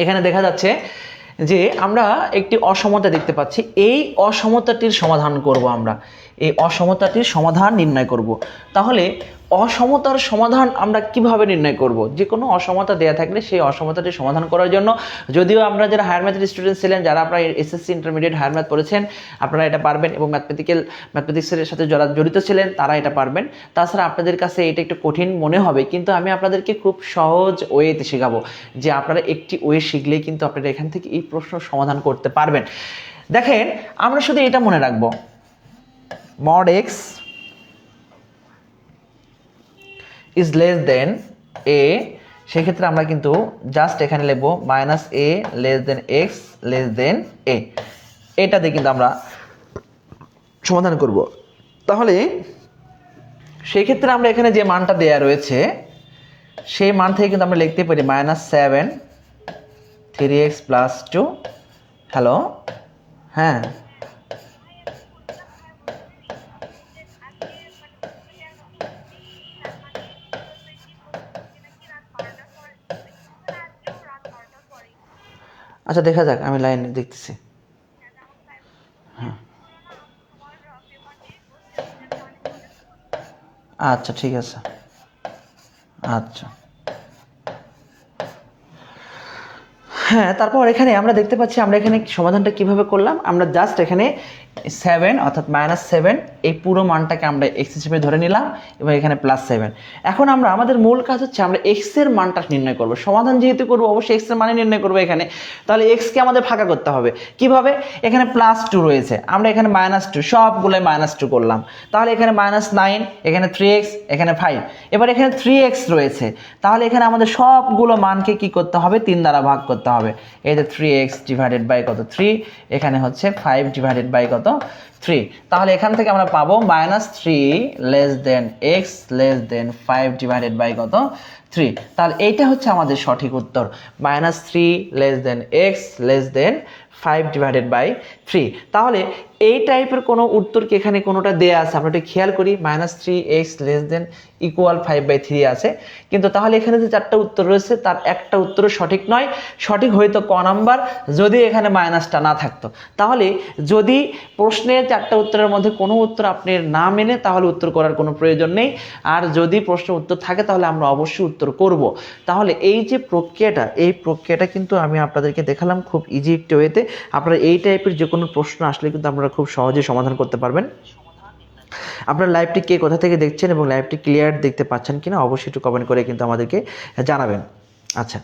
এখানে দেখা যাচ্ছে যে আমরা একটি অসমতা দেখতে পাচ্ছি, এই অসমতাটির সমাধান করব আমরা, এই অসমতাটির সমাধান নির্ণয় করব। তাহলে অসমতার সমাধান আমরা কিভাবে নির্ণয় করব? যে কোনো অসমতা দেয়া থাকলে সেই অসমতাটির সমাধান করার জন্য, যদিও আমরা যারা হায়ার ম্যাথের স্টুডেন্ট ছিলেন, যারা আপনারা এসএসসি ইন্টারমিডিয়েট হায়ার ম্যাথ পড়েছেন, আপনারা এটা পারবেন, এবং ম্যাথমেটিক্সের সাথে যারা জড়িত ছিলেন তারা এটা পারবেন। তাছাড়া আপনাদের কাছে এটা একটু কঠিন মনে হবে, কিন্তু আমি আপনাদেরকে খুব সহজ ওয়েতে শেখাবো, যে আপনারা একটি ওয়ে শিখলেই কিন্তু আপনারা এখান থেকে এই প্রশ্ন সমাধান করতে পারবেন। দেখেন, আমরা শুধু এটা মনে রাখবো, mod x is less than a, সেক্ষেত্রে আমরা কিন্তু জাস্ট এখানে লিখবো minus a less than x less than a, এটা দিয়ে কিন্তু আমরা সমাধান করব। তাহলে সেই ক্ষেত্রে আমরা এখানে যে মানটা দেয়া রয়েছে সেই মান থেকে কিন্তু আমরা লিখতে পারি -7 3x + 2, হ্যালো, হ্যাঁ, আচ্ছা দেখা যাক, আমি লাইনে দেখতেছি। হ্যাঁ, আচ্ছা ঠিক আছে, আচ্ছা হ্যাঁ। তারপর এখানে আমরা দেখতে পাচ্ছি আমরা এখানে সমাধানটা কিভাবে করলাম, আমরা জাস্ট এখানে 7 অর্থাৎ -7 এই পুরো মানটাকে আমরা এক্স হিসেবে ধরে নিলাম, এবং এখানে +7। এখন আমরা আমাদের মূল কাজ হচ্ছে আমরা এক্স এর মানটা নির্ণয় করব। সমাধান যেহেতু করবো অবশ্যই এক্স এর মানে নির্ণয় করবো এখানে। তাহলে এক্সকে আমাদের ভাগা করতে হবে কিভাবে? এখানে +2 রয়েছে, আমরা এখানে -2 সবগুলোই -2 করলাম। তাহলে এখানে -9, এখানে 3x, এখানে 5, এবার এখানে 3x রয়েছে, তাহলে এখানে আমাদের সবগুলো মানকে কি করতে হবে? 3 দ্বারা ভাগ করতে হবে। এই যে 3x ডিভাইডেড বাই কত? 3, এখানে হচ্ছে 5 ডিভাইডেড বাই কত? 3। তাহলে এখান থেকে আমরা পাবো -3 less than x less than 5 divided by কত? 3। তাহলে এইটা হচ্ছে আমাদের সঠিক উত্তর, -3 less than x less than 5 divided by 3। তাহলে এই টাইপের কোনো উত্তর কি এখানে কোনোটা দেয়া আছে? আমরা একটু খেয়াল করি, -3x লেস দেন ইকুয়াল 5/3 আছে, কিন্তু তাহলে এখানে যে 4টা উত্তর রয়েছে তার একটা উত্তর সঠিক নয়। সঠিক হয়তো ক নাম্বার, যদি এখানে মাইনাসটা না থাকতো। তাহলে যদি প্রশ্নের 4টা উত্তরের মধ্যে কোনো উত্তর আপনি না মেনে, তাহলে উত্তর করার কোনো প্রয়োজন নেই। আর যদি প্রশ্নের উত্তর থাকে তাহলে আমরা অবশ্যই উত্তর করব। তাহলে এই যে প্রক্রিয়াটা, এই প্রক্রিয়াটা কিন্তু আমি আপনাদেরকে দেখালাম খুব ইজি একটি ওয়েতে। আপনারা এই টাইপের যে কোনো প্রশ্ন আসলে কিন্তু আপনারা খুব সহজে সমাধান করতে পারবেন। আপনার লাইভটি কে কোথা থেকে দেখছেন এবং লাইভটি ক্লিয়ার দেখতে পাচ্ছেন কিনা অবশ্যই একটু কমেন্ট করে কিন্তু আমাদেরকে জানাবেন। আচ্ছা,